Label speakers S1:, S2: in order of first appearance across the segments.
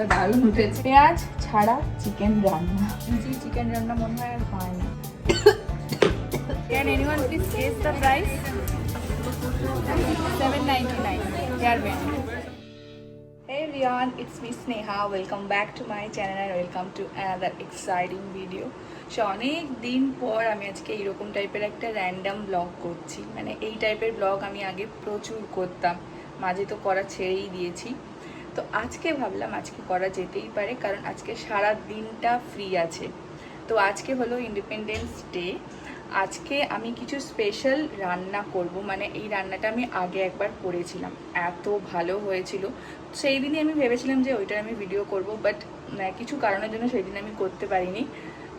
S1: কালারটা দারুণ উঠেছে। পেঁয়াজ ছাড়া চিকেন রান্না, ইজি চিকেন রান্না মনে হয় আর হয় না। Can anyone please guess the price? 799 hair band. Hey everyone, it's me Sneha. Welcome back to my channel and welcome to another exciting video. So অনেক দিন পর আমি আজকে এইরকম টাইপের একটা র্যান্ডম ব্লগ করছি। মানে এই টাইপের ব্লগ আমি আগে প্রচুর করতাম, মাঝে তো করা ছেড়েই দিয়েছি। তো আজকে ভাবলাম আজকে করা যেতেই পারে, কারণ আজকে সারা দিনটা ফ্রি আছে। তো আজকে হলো ইন্ডিপেন্ডেন্স ডে। আজকে আমি কিছু স্পেশাল রান্না করব। মানে এই রান্নাটা আমি আগে একবার করেছিলাম, এত ভালো হয়েছিল। সেই দিনই আমি ভেবেছিলাম যে ওইটা আমি ভিডিও করব, বাট কিছু কারণের জন্য সেই দিন আমি করতে পারিনি।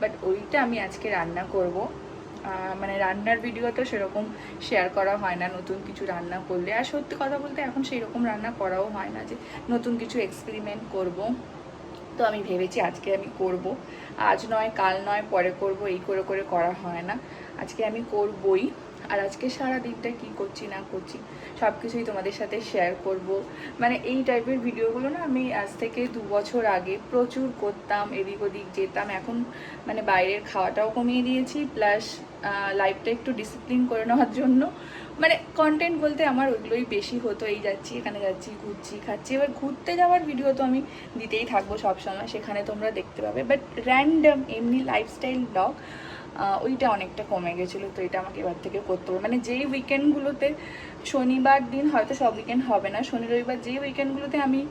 S1: বাট ওইটা আমি আজকে রান্না করব। মানে রান্নার ভিডিও তো সেরকম শেয়ার করা হয় না নতুন কিছু রান্না করলে। আর সত্যি কথা বলতে এখন সেই রকম রান্না করাও হয় না যে নতুন কিছু এক্সপেরিমেন্ট করব। তো আমি ভেবেছি আজকে আমি করব। আজ নয় কাল নয় পরে করব, এই করে করে করা হয় না। আজকে আমি করবই। আর আজকে সারা দিনটা কী করছি না করছি সব কিছুই তোমাদের সাথে শেয়ার করব। মানে এই টাইপের ভিডিওগুলো না আমি আজ থেকে 2 বছর আগে প্রচুর করতাম, এদিক ওদিক যেতাম। এখন মানে বাইরের খাওয়াটাও কমিয়ে দিয়েছি, প্লাস লাইফটা একটু ডিসিপ্লিন করে নেওয়ার জন্য মানে কন্টেন্ট বলতে আমার ওইগুলোই বেশি হতো। এই যাচ্ছি, এখানে যাচ্ছি, ঘুরছি, খাচ্ছি। এবার ঘুরতে যাওয়ার ভিডিও তো আমি দিতেই থাকবো সবসময়, সেখানে তোমরা দেখতে পাবে। বাট র্যান্ডম এমনি লাইফস্টাইল ব্লগ ওইটা অনেকটা কমে গেছিলো। তো এটা আমাকে এবার থেকে করতে হবে। মানে যেই উইকেন্ডগুলোতে, শনিবার দিন হয়তো সব উইকেন্ড হবে না, শনি রবিবার যেই উইকেন্ডগুলোতে আমি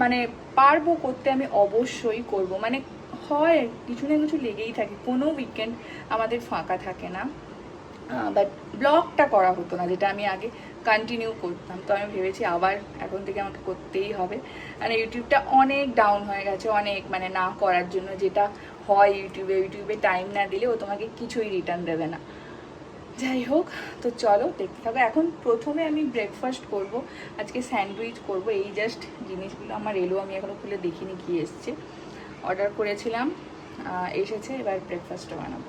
S1: মানে পারবো করতে, আমি অবশ্যই করব। মানে হয় কিছু না কিছু লেগেই থাকে, কোনো উইকেন্ড আমাদের ফাঁকা থাকে না। বাট ব্লগটা করা হতো না, যেটা আমি আগে কন্টিনিউ করতাম। তো আমি ভেবেছি আবার এখন থেকে আমাকে করতেই হবে। মানে ইউটিউবটা অনেক ডাউন হয়ে গেছে, অনেক মানে না করার জন্য। যেটা হয় ইউটিউবে টাইম না দিলে ও তোমাকে কিছুই রিটার্ন দেবে না। যাই হোক, তো চলো দেখতে থাকো। এখন প্রথমে আমি ব্রেকফাস্ট করব। আজকে স্যান্ডউইচ করব। এই জাস্ট জিনিসগুলো আমার এলো, আমি এখনও খুলে দেখিনি কি এসছে। অর্ডার করেছিলাম, এসেছে। এবার ব্রেকফাস্টটা বানাবো।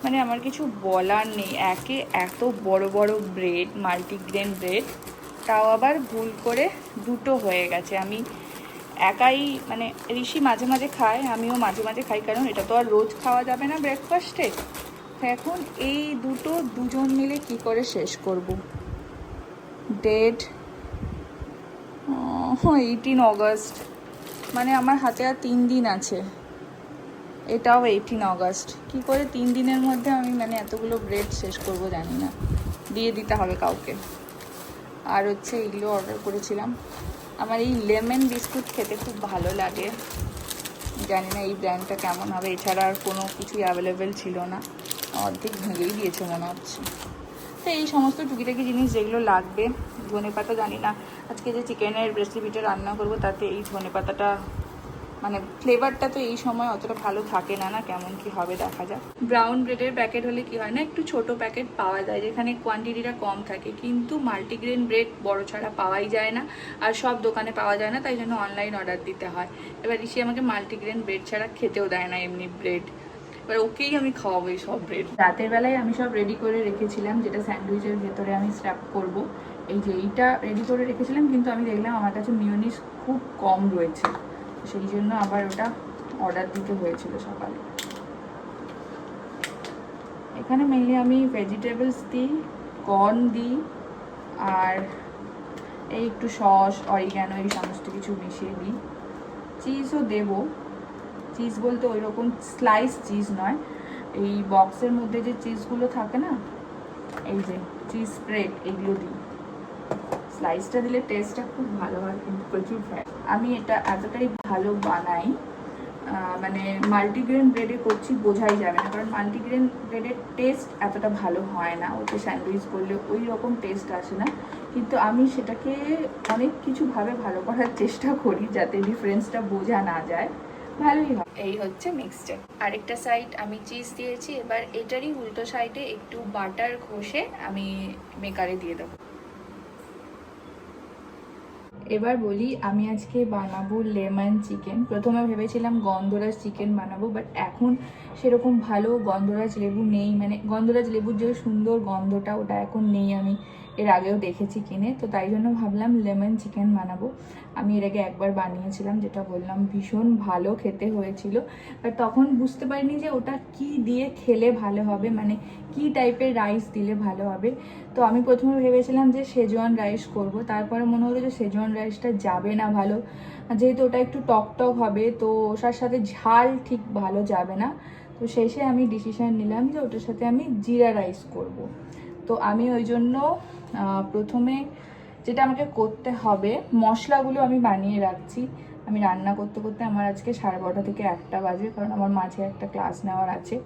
S1: মানে আমার কিছু বলার নেই। একে এত বড় বড় ব্রেড, মাল্টিগ্রেন ব্রেড, তাও আবার ভুল করে দুটো হয়ে গেছে। আমি একাই, মানে ঋষি মাঝে মাঝে খায়, আমিও মাঝে মাঝে খাই, কারণ এটা তো আর রোজ খাওয়া যাবে না ব্রেকফাস্টে। এখন এই দুটো দুজন মিলে কি করে শেষ করব। ডেট 18 অগস্ট, মানে আমার হাতে আর 3 দিন আছে। এটাও 18 অগস্ট। কি করে 3 দিনের মধ্যে আমি মানে এতগুলো ব্রেড শেষ করব জানি না। দিয়ে দিতে হবে কাউকে। আর হচ্ছে এগুলো অর্ডার করেছিলাম। আমার এই লেমন বিস্কুট খেতে খুব ভালো লাগে। জানি না এই ব্র্যান্ডটা কেমন হবে। এছাড়া আর কোনো কিছুই অ্যাভেলেবেল ছিল না, অর্ধেক ভেঙেই দিয়েছে মনে হচ্ছে। তো এই সমস্ত টুকিটাকি জিনিস যেগুলো লাগবে। ধনেপাতা জানি না, আজকে যে চিকেনের রেসিপিটা রান্না করব তাতে এই ধনেপাতাটা মানে ফ্লেভারটা তো এই সময় অতটা ভালো থাকে না, কেমন কি হবে দেখা যাক। ব্রাউন ব্রেডের প্যাকেট হলে কি হয় না, একটু ছোট প্যাকেট পাওয়া যায় যেখানে কোয়ান্টিটিটা কম থাকে, কিন্তু মাল্টিগ্রেন ব্রেড বড় ছাড়া পাওয়াই যায় না। আর সব দোকানে পাওয়া যায় না, তাই জন্য অনলাইন অর্ডার দিতে হয়। এবার ঋষি আমাকে মাল্টিগ্রেন ব্রেড ছাড়া খেতেও দেয় না এমনি ব্রেড। এবার ওকেই আমি খাওয়াবো এই সব ব্রেড। রাতের বেলায় আমি সব রেডি করে রেখেছিলাম, যেটা স্যান্ডউইচের ভেতরে আমি স্ট্র্যাপ করব। এই যে এইটা রেডি করে রেখেছিলাম, কিন্তু আমি দেখলাম আমার কাছে মিওনিজ খুব কম রয়েছে, সেই জন্য আবার ওটা অর্ডার দিতে হয়েছিল সকালে। এখানে মেনলি আমি ভেজিটেবলস দিই, কর্ন দিই, আর এই একটু সস, অরিগ্যানো, এই সমস্ত কিছু মিশিয়ে দিই। চিজও দেবো। চিজ বলতে ওই রকম স্লাইস চিজ নয়, এই বক্সের মধ্যে যে চিজগুলো থাকে না, এই যে চিজ স্প্রেড, এইগুলো দিই। স্লাইসটা দিলে টেস্টটা খুব ভালো হয়, কিন্তু প্রচুর ফ্যাট। আমি এটা এতটাই ভালো বানাই, মানে মাল্টিগ্রেন ব্রেডে করছি বোঝাই যাবে না, কারণ মাল্টিগ্রেন ব্রেডের টেস্ট এতটা ভালো হয় না। ওতে স্যান্ডউইচ করলে ওই রকম টেস্ট আসে না, কিন্তু আমি সেটাকে অনেক কিছুভাবে ভালো করার চেষ্টা করি যাতে ডিফারেন্সটা বোঝা না যায়, ভালোই হয়। এই হচ্ছে মিক্সচার। আরেকটা সাইড আমি চিজ দিয়েছি, এবার এটারই উল্টো সাইডে একটু বাটার ঘষে আমি মেকারে দিয়ে দেবো। এবার বলি, আমি আজকে বানাবো লেমন চিকেন। প্রথমে ভেবেছিলাম গন্ধরাজ চিকেন বানাবো, বাট এখন সেরকম ভালো গন্ধরাজ লেবু নেই। মানে গন্ধরাজ লেবুর যে সুন্দর গন্ধটা, ওটা এখন নেই। আমি এর আগেও দেখেছি কিনে, তো তাই জন্য ভাবলাম লেমন চিকেন বানাবো। আমি এর আগে একবার বানিয়েছিলাম, যেটা বললাম ভীষণ ভালো খেতে হয়েছিল, বাট তখন বুঝতে পারিনি যে ওটা কি দিয়ে খেলে ভালো হবে, মানে কি টাইপের রাইস দিলে ভালো হবে। তো আমি প্রথমে ভেবেছিলাম যে শেজওয়ান রাইস করব, তারপরে মনে হলো যে শেজওয়ান রাইসটা যাবে না ভালো, যেহেতু ওটা একটু টক টক হবে, তো ওটার সাথে ঝাল ঠিক ভালো যাবে না। তো শেষে আমি ডিসিশন নিলাম যে ওটার সাথে আমি জিরা রাইস করব। তো আমি ওই জন্য প্রথমে যেটা আমাকে করতে হবে, মশলাগুলো আমি বানিয়ে রাখছি। আমি রান্না করতে করতে আমার আজকে 12:30 থেকে 1টা বাজে, কারণ আমার মাঝে একটা ক্লাস নেওয়ার আছে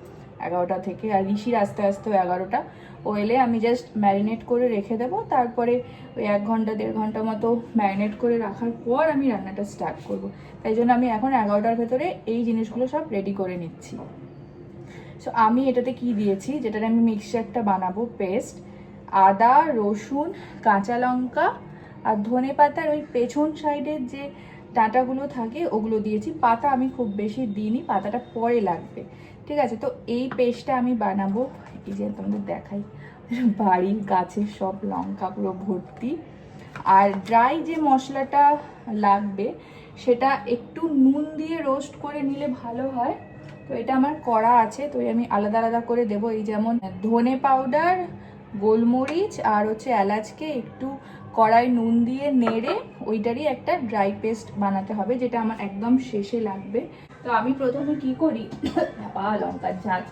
S1: 11টা থেকে, আর ঋষির আস্তে আস্তেও 11টা। ও এলে আমি জাস্ট ম্যারিনেট করে রেখে দেবো, তারপরে ওই 1 ঘন্টা 1.5 ঘন্টা মতো ম্যারিনেট করে রাখার পর আমি রান্নাটা স্টার্ট করব। তাই জন্য আমি এখন 11টার ভেতরে এই জিনিসগুলো সব রেডি করে নিচ্ছি। সো আমি এটাতে কি দিয়েছি, যেটাতে আমি মিক্সচারটা বানাবো, পেস্ট আদা, রসুন, কাঁচা লঙ্কা আর ধনে পাতার ওই পেছন সাইডের যে ডাঁটাগুলো থাকে ওগুলো দিয়েছি। পাতা আমি খুব বেশি দিইনি, পাতাটা পরে লাগবে, ঠিক আছে। তো এই পেস্টটা আমি বানাবো। এই যে তোমাদের দেখাই, বাড়ির গাছের সব লঙ্কা পুরো ভর্তি। আর ড্রাই যে মশলাটা লাগবে সেটা একটু নুন দিয়ে রোস্ট করে নিলে ভালো হয়। তো এটা আমার করা আছে, তো আমি আলাদা আলাদা করে দেবো। এই যেমন ধনে পাউডার, গোলমরিচ আর হচ্ছে এলাচকে একটু কড়াই নুন দিয়ে নেড়ে ওইটারই একটা ড্রাই পেস্ট বানাতে হবে, যেটা আমার একদম শেষে লাগবে। তো আমি প্রথমে কি করি, লঙ্কার ঝাল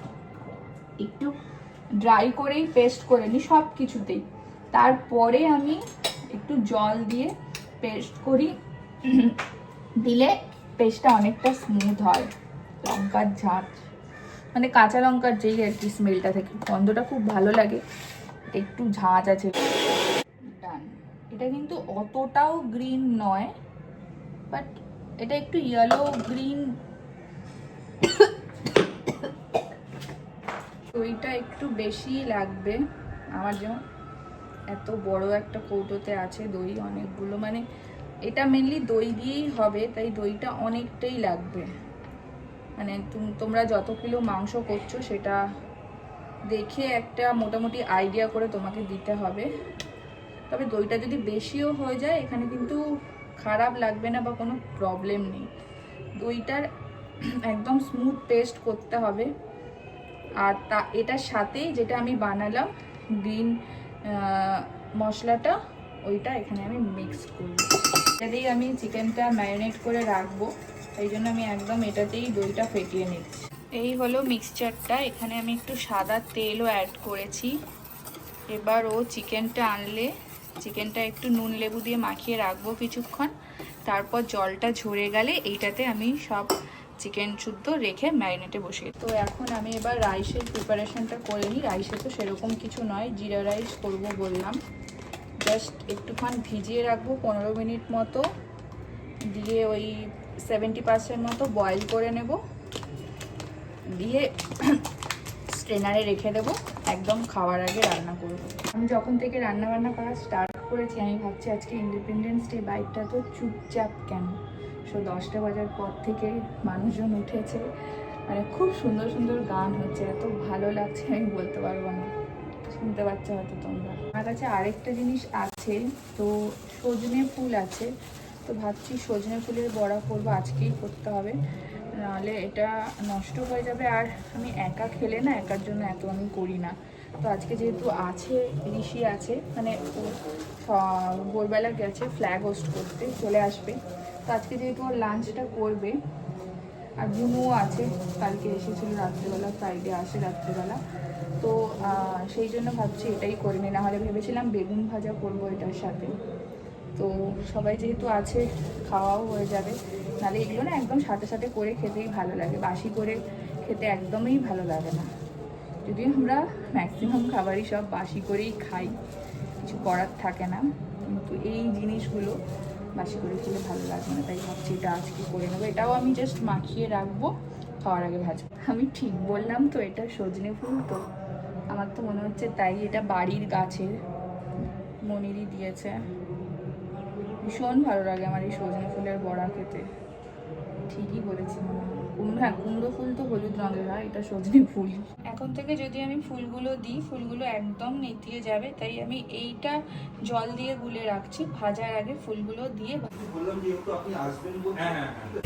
S1: একটু ড্রাই করেই পেস্ট করে নিই সব কিছুতেই, তারপরে আমি একটু জল দিয়ে পেস্ট করি, দিলে পেস্টটা অনেকটা স্মুথ হয়। লঙ্কার ঝাঁঝ মানে কাঁচা লঙ্কার যেই আর কি স্মেলটা থেকে, গন্ধটা খুব ভালো লাগে, একটু ঝাঁঝ আছে। ডান। এটা কিন্তু অতটাও গ্রিন নয়, বাট এটা একটু ইয়েলো গ্রিন। দইটা একটু বেশি লাগবে আমার, যেমন এত বড় একটা কৌটোতে আছে দই অনেকগুলো, মানে এটা মেনলি দই দিয়েই হবে, তাই দইটা অনেকটাই লাগবে। মানে তোমরা যত কিলো মাংস করছো সেটা দেখে একটা মোটামুটি আইডিয়া করে তোমাকে দিতে হবে। তবে দইটা যদি বেশিও হয়ে যায় এখানে কিন্তু খারাপ লাগবে না বা কোনো প্রবলেম নেই। দইটার একদম স্মুথ পেস্ট করতে হবে। আর এটার সাথে যেটা আমি বানালাম গ্রিন মশলাটা, ওইটা এখানে আমি মিক্স করব। এটাতেই আমি চিকেনটা ম্যারিনেট করে রাখবো, তাই জন্য আমি একদম এটাতেই দইটা ফেটিয়ে নিচ্ছি। এই হলো মিক্সচারটা, এখানে আমি একটু সাদা তেলও অ্যাড করেছি। এবার ও চিকেনটা আনলে চিকেনটা একটু নুন লেবু দিয়ে মাখিয়ে রাখবো কিছুক্ষণ, তারপর জলটা ঝরে গেলে এইটাতে আমি সব চিকেন শুদ্ধ রেখে ম্যারিনেটে বসিয়ে। তো এখন আমি এবার রাইসের প্রিপারেশনটা করে নিই। রাইসে তো সেরকম কিছু নয়, জিরা রাইস করবো বললাম, জাস্ট একটুক্ষণ ভিজিয়ে রাখবো 15 মিনিট মতো, দিয়ে ওই 70% মতো বয়েল করে নেব, দিয়ে স্ট্রেনারে রেখে দেবো, একদম খাওয়ার আগে রান্না করব। আমি যখন থেকে রান্না বান্না করা স্টার্ট করেছি আমি ভাবছি আজকে ইন্ডিপেন্ডেন্স ডে, বাইকটা তো চুপচাপ কেন। 10টা বাজার পর থেকে মানুষজন উঠেছে, মানে খুব সুন্দর সুন্দর গান হচ্ছে, এত ভালো লাগছে আমি বলতে পারবো না, শুনতে পাচ্ছ হয়তো তোমরা। আমার কাছে আরেকটা জিনিস আছে, তো সজনে ফুল আছে, তো ভাবছি সজনে ফুলের বড়া করবো, আজকেই করতে হবে, নাহলে এটা নষ্ট হয়ে যাবে। আর আমি একা খেলে না, একার জন্য এত আমি করি না। তো আজকে যেহেতু আছে, ঋষি আছে, মানে ও ভোরবেলা গেছে ফ্ল্যাগ হোস্ট করতে, চলে আসবে। তো আজকে যেহেতু ওর লাঞ্চটা করবে, আর বুনুও আছে, কালকে এসেছিল রাত্রেবেলা, ফ্রাইডে আসে রাত্রেবেলা, তো সেই জন্য ভাবছি এটাই করে নি। নাহলে ভেবেছিলাম বেগুন ভাজা করবো এটার সাথে। তো সবাই যেহেতু আছে খাওয়াও হয়ে যাবে, নাহলে এগুলো না একদম সাথে সাথে করে খেতেই ভালো লাগে, বাসি করে খেতে একদমই ভালো লাগে না। যদিও আমরা ম্যাক্সিমাম খাবারই সব বাসি করেই খাই, কিছু করার থাকে না, কিন্তু এই জিনিসগুলো বাসি করে খেলে ভালো লাগবে না, তাই ভাবছি এটা আজকে করে নেবো। এটাও আমি জাস্ট মাখিয়ে রাখবো, খাওয়ার আগে ভাজবো। আমি ঠিক বললাম তো এটা সজনে ফুল? তো আমার তো মনে হচ্ছে তাই, এটা বাড়ির গাছের, মনিরই দিয়েছে। ভীষণ ভালো লাগে আমার এই সজনে ফুলের বড়া খেতে, ঠিকই বলেছি মনে হয়। হ্যাঁ, কুমড়ো ফুল তো হলুদ রঙের হয়, এটা সজনে ফুল। এখন থেকে যদি আমি ফুলগুলো দিই, ফুলগুলো একদম নেতিয়ে যাবে, তাই আমি এইটা জল দিয়ে গুলে রাখছি। ভাজার আগে ফুলগুলো দিয়ে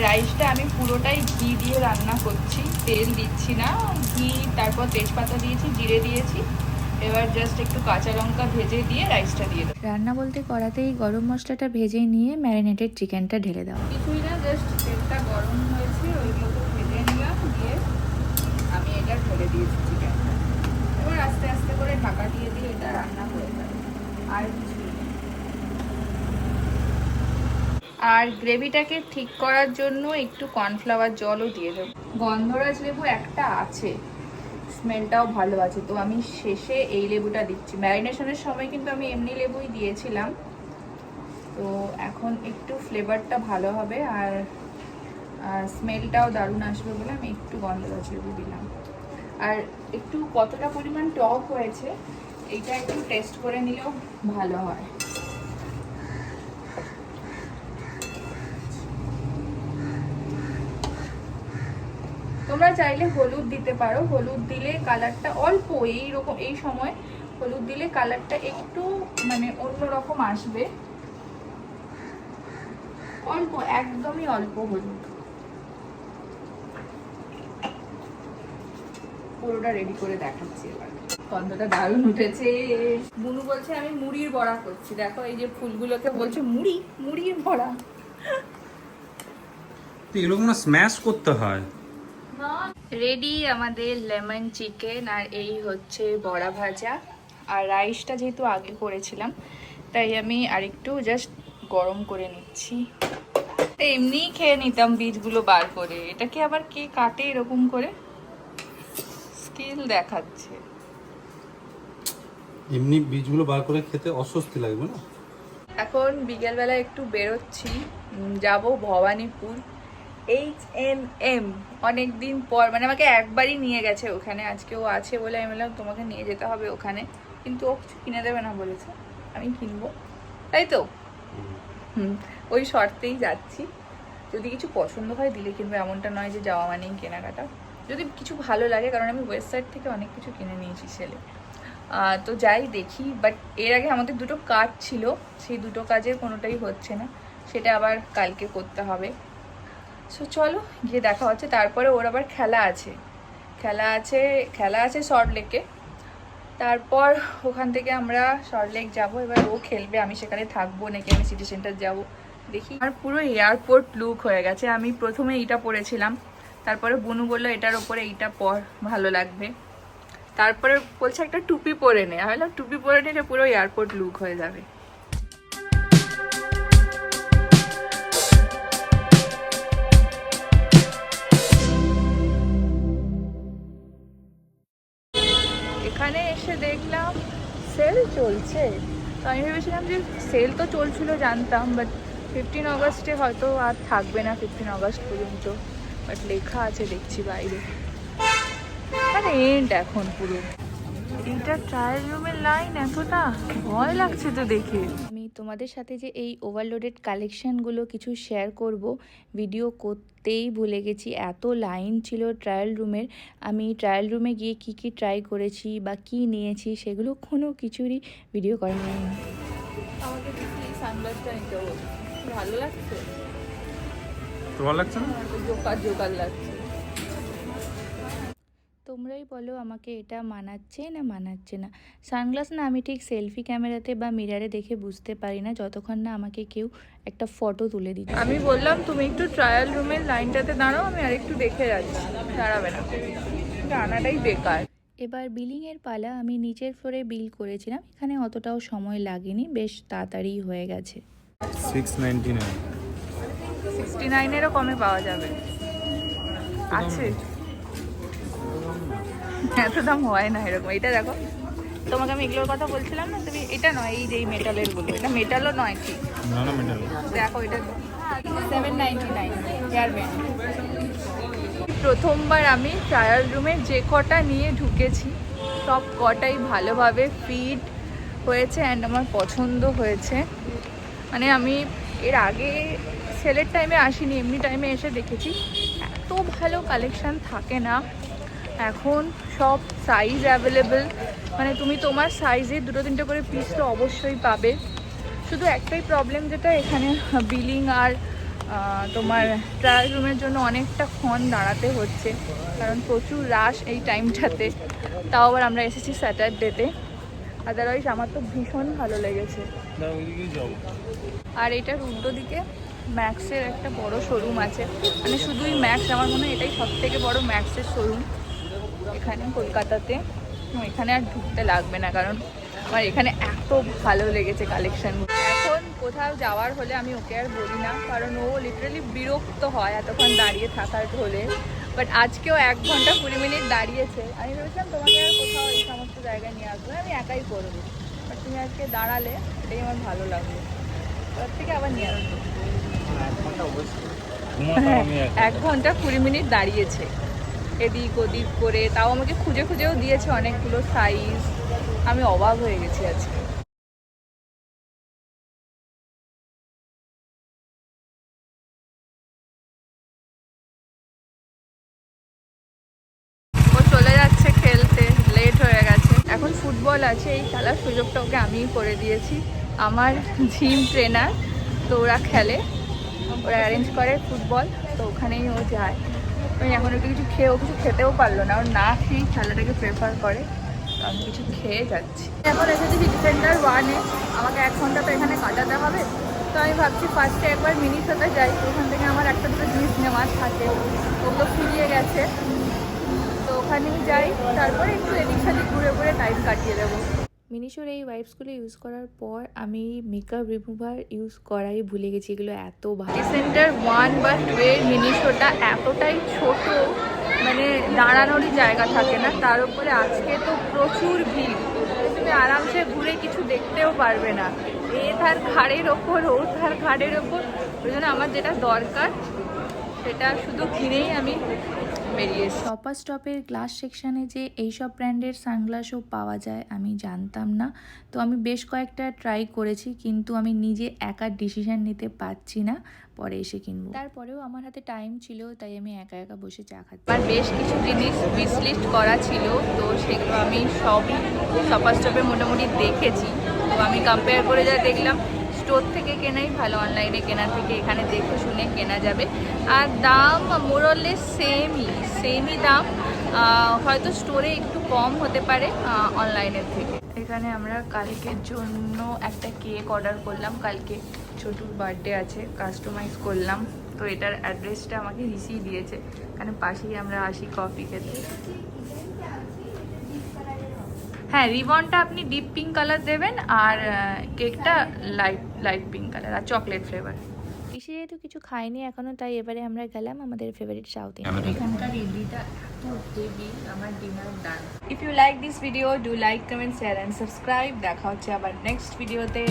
S1: রাইসটা আমি পুরোটাই ঘি দিয়ে রান্না করছি, তেল দিচ্ছি না। ঘি, তারপর তেজপাতা দিয়েছি, জিরে দিয়েছি। এবার জাস্ট একটু কাঁচা লঙ্কা ভেজে দিয়ে রাইসটা দিয়ে দেবো।
S2: রান্না বলতে কড়াতেই গরম মশলাটা ভেজে নিয়ে ম্যারিনেটেড চিকেনটা ঢেলে দাও।
S1: কিছুই না, জাস্ট তেলটা গরম হয়েছে, ওইগুলোকে ভেজে নিলাম, দিয়ে আমি এটা ঢেলে দিয়েছি চিকেনটা। এবার আস্তে আস্তে করে ঢাকা দিয়ে দিয়ে এটা রান্না হয়ে যাবে, আর কিছুই নেই। আর গ্রেভিটাকে ঠিক করার জন্য একটু কর্নফ্লাওয়ার জলও দিয়ে দেবো। গন্ধরাজ লেবু একটা আছে, স্মেলটাও ভালো আছে, তো আমি শেষে এই লেবুটা দিচ্ছি। ম্যারিনেশনের সময় কিন্তু আমি এমনি লেবুই দিয়েছিলাম, তো এখন একটু ফ্লেভারটা ভালো হবে আর স্মেলটাও দারুণ আসবে বলে আমি একটু গন্ধরাজ লেবু দিলাম। আর একটু কতটা পরিমাণ টক হয়েছে এইটা একটু টেস্ট করে নিলেও ভালো হয়। তোমরা চাইলে হলুদ দিতে পারো, হলুদ দিলে কালারটা অল্প, এইরকম এই সময় হলুদ দিলে কালারটা একটু মানে অন্যরকম আসবে। অল্প, একদমই অল্প হলুদ। পুরোটা রেডি করে দেখাচ্ছি এবার। গন্ধটা দারুণ উঠেছে। বুনু বলছে আমি মুড়ির বড়া করছি, দেখো এই যে ফুলগুলোকে বলছে মুড়ির বড়া।
S3: এগুলো না স্ম্যাশ করতে হয়।
S1: রেডি আমাদের লেমন চিকেন, আর এই হচ্ছে বড়া ভাজা। আর রাইসটা যেহেতু আগে করেছিলাম তাই আমি আরেকটু জাস্ট গরম করে নিচ্ছি। এমনিই খেয়ে নিতাম বীজগুলো বার করে, এটাকে আবার কে কাটে এরকম করে, স্কিল দেখাচ্ছে।
S4: এমনি বীজগুলো বার করে খেতে অস্বস্তি লাগবে না?
S1: এখন বিকেলবেলা একটু বেরোচ্ছি, যাব ভবানীপুর H&M। অনেকদিন পর, মানে আমাকে একবারই নিয়ে গেছে ওখানে, আজকেও আছে বলে আমি বললাম তোমাকে নিয়ে যেতে হবে ওখানে, কিন্তু ও কিছু কিনে দেবে না বলেছে, আমি কিনবো, তাই তো। ওই শর্তেই যাচ্ছি। যদি কিছু পছন্দ হয় দিলে কিনবো, এমনটা নয় যে যাওয়া মানেই কেনাকাটা। যদি কিছু ভালো লাগে, কারণ আমি ওয়েবসাইট থেকে অনেক কিছু কিনে নিয়েছি সেলে, তো যাই দেখি। বাট এর আগে আমাদের দুটো কাজ ছিল, সেই দুটো কাজের কোনোটাই হচ্ছে না, সেটা আবার কালকে করতে হবে। সো চলো গিয়ে দেখা হচ্ছে। তারপরে ওর আবার খেলা আছে সল্ট লেকে। তারপর ওখান থেকে আমরা সল্ট লেক যাবো। এবার ও খেলবে, আমি সেখানে থাকবো নাকি আমি সিটি সেন্টার যাবো দেখি। আর পুরো এয়ারপোর্ট লুক হয়ে গেছে। আমি প্রথমে এইটা পরেছিলাম, তারপরে বুনু বললো এটার ওপরে এইটা পর, ভালো লাগবে। তারপরে বলছে একটা টুপি পরে নে, আমি বললাম টুপি পরে নিলে পুরো এয়ারপোর্ট লুক হয়ে যাবে। এখানে এসে দেখলাম সেল চলছে, তো আমি ভেবেছিলাম যে সেল তো চলছিল জানতাম, বাট 15 আগস্টে হয়তো আর থাকবে না, 15 আগস্ট পর্যন্ত। বাট লেখা আছে দেখছি বাইরে, আরে এন্ড এখন পুরো। এইটা ট্রায়াল রুমের লাইন, এতটা ভয় লাগছে তো দেখে।
S2: আমি তোমাদের সাথে যে এই ওভারলোডেড কালেকশানগুলো কিছু শেয়ার করব, ভিডিও করতেই ভুলে গেছি, এত লাইন ছিল ট্রায়াল রুমের। আমি ট্রায়াল রুমে গিয়ে কি কি ট্রাই করেছি বা কি নিয়েছি সেগুলো কোনো কিছুরই ভিডিও করা হয়নি।
S1: আমাকে দেখি সানগ্লাসটা নিতে হবে, ভালো লাগছে,
S3: ভালো লাগছে না?
S1: জোকার লাগছে।
S2: তোমরাই বলো আমাকে এটা মানাচ্ছে না মানাচ্ছে না। সানগ্লাস না আমি ঠিক সেলফি ক্যামেরাতে বা মিরারে দেখে বুঝতে পারি না, যতক্ষণ না আমাকে কেউ একটা ফটো তুলে দিচ্ছে।
S1: আমি বললাম তুমি একটু ট্রায়াল রুমের লাইনটাতে দাঁড়াও, আমি আরেকটু দেখে যাচ্ছি। দাঁড়াবে না, আনাটাই বেকার।
S2: এবার বিলিংয়ের পালা। আমি নিচের ফ্লোরে বিল করেছিলাম, এখানে অতটাও সময় লাগেনি, বেশ তাড়াতাড়ি হয়ে গেছে।
S3: 699।
S1: 69-এরও কমে পাওয়া যাবে, আছে। এত দাম হয় না এরকম। এটা দেখো, তোমাকে আমি এগুলোর কথা বলছিলাম না, তুমি এটা নয়, এই যে মেটালের গুলো, এটা মেটালও নয় ঠিক।
S3: না না মেটাল।
S1: দেখো এটা 799 হেয়ার ব্যান্ড। প্রথমবার আমি ট্রায়াল রুমে যে কটা নিয়ে ঢুকেছি সব কটাই ভালোভাবে ফিট হয়েছে অ্যান্ড আমার পছন্দ হয়েছে। মানে আমি এর আগে সেলের টাইমে আসিনি, এমনি টাইমে এসে দেখেছি, এত ভালো কালেকশান থাকে না এখন, সব সাইজ অ্যাভেলেবেল, মানে তুমি তোমার সাইজে 2-3টে করে পিস তো অবশ্যই পাবে। শুধু একটাই প্রবলেম, যেটা এখানে বিলিং আর তোমার ট্রায়াল রুমের জন্য অনেকটা ক্ষণ দাঁড়াতে হচ্ছে, কারণ প্রচুর রাশ এই টাইমটাতে। তাও আবার আমরা এসেছি স্যাটারডেতে, আদারওয়াইজ আমার তো ভীষণ ভালো লেগেছে। আর এটার উল্টো দিকে ম্যাক্সের একটা বড় শোরুম আছে, মানে শুধুই ম্যাক্স, আমার মনে হয় এটাই সবথেকে বড় ম্যাক্সের শোরুম এখানে কলকাতাতে। এখানে আর ঢুকতে লাগবে না, কারণ আমার এখানে এত ভালো লেগেছে কালেকশান। এখন কোথাও যাওয়ার হলে আমি ওকে আর বলি না, কারণ ও লিটারালি বিরক্ত হয় এতক্ষণ দাঁড়িয়ে থাকার হলে। বাট আজকেও 1 ঘন্টা 20 মিনিট দাঁড়িয়েছে। আমি ভেবেছিলাম তোমাকে আর কোথাও এই সমস্ত জায়গায় নিয়ে আসবো, আমি একাই করবো, বাট তুমি আজকে দাঁড়ালে, এটাই আমার ভালো লাগলো। তার থেকে আবার নিয়ে আসবো। 1 ঘন্টা 20 মিনিট দাঁড়িয়েছে এদিক ওদিক করে, তাও আমাকে খুঁজে খুঁজেও দিয়েছে অনেকগুলো সাইজ। আমি অবাক হয়ে গেছি আজকে। ও চলে যাচ্ছে খেলতে, লেট হয়ে গেছে। এখন ফুটবল আছে, এই খেলার সুযোগটা ওকে আমিই করে দিয়েছি। আমার জিম ট্রেনার, তো ওরা খেলে, ওরা অ্যারেঞ্জ করে ফুটবল, তো ওখানেই ও যায়। আমি এখন একটু কিছু খেয়েও, কিছু খেতেও পারলো না, ওর না খেয়েই খেলাটাকে প্রেফার করে। তো আমি কিছু খেয়ে যাচ্ছি। এখন এসেছি সিটি সেন্টার 1-এ, আমাকে 1 ঘন্টা তো এখানে কাটাতে হবে। তো আমি ভাবছি ফার্স্টে একবার মিনিশোতে যাই, ওখান থেকে আমার 1-2 জিনিস নেওয়ার থাকে, ওগুলো ফুরিয়ে গেছে, তো ওখানেই যাই, তারপরে একটু এদিক সেদিক ঘুরে ঘুরে টাইম কাটিয়ে দেবো।
S2: মিনিশোর এই ওয়াইপসগুলো ইউজ করার পর আমি মেকআপ রিমুভার ইউজ করাই ভুলে গেছি, এগুলো এত ভালো।
S1: সিটি সেন্টার 1 বা 2 এর মিনিশোটা এতটাই ছোট, মানে দাঁড়ানোরই জায়গা থাকে না, তার উপরে আজকে তো প্রচুর ভিড়, তুমি আরামসে ঘুরে কিছু দেখতেও পারবে না। এ তার ঘাড়ের ওপর, ও তার ঘাড়ের ওপর, ওই জন্য আমার যেটা দরকার সেটা শুধু কিনেই আমি বেরিয়েছি।
S2: শপার স্টপের গ্লাস সেকশানে যে এইসব ব্র্যান্ডের সানগ্লাসও পাওয়া যায় আমি জানতাম না, তো আমি বেশ কয়েকটা ট্রাই করেছি, কিন্তু আমি নিজে একা ডিসিশান নিতে পারছি না, পরে এসে কিনবো। তারপরেও আমার হাতে টাইম ছিল, তাই আমি একা একা বসে চা খাচ্ছি।
S1: আর বেশ কিছু জিনিস উইশ লিস্ট করা ছিল, তো সেগুলো আমি সবই শপার স্টপে মোটামুটি দেখেছি। তো আমি কম্পেয়ার করে যা দেখলাম, স্টোর থেকে কেনাই ভালো, অনলাইনে কেনার থেকে এখানে দেখে শুনে কেনা যাবে। আর দাম মোরলেস সেমই দাম, হয়তো স্টোরে একটু কম হতে পারে অনলাইনের থেকে। এখানে আমরা কালকের জন্য একটা কেক অর্ডার করলাম, কালকে ছোটুর বার্থডে আছে, কাস্টমাইজ করলাম। তো এটার অ্যাড্রেসটা আমাকে রিসিভ দিয়েছে, এখানে পাশেই আমরা আসি কফি খেতে। হ্যাঁ, রিবনটা আপনি ডিপ পিঙ্ক কালার দেবেন, আর কেকটা লাইট পিঙ্ক কালার আর চকলেট ফ্লেভার।
S2: এসে যেহেতু কিছু খাইনি এখনো, তাই এবারে আমরা গেলাম আমাদের ফেভারিট সাউথ ইন্ডিয়ান।
S1: এখানকার ইডলিটা এত হেভি, আমার dinner done. If you like this video, do like, comment, share and subscribe. দেখা হচ্ছে আবার নেক্সট ভিডিওতে।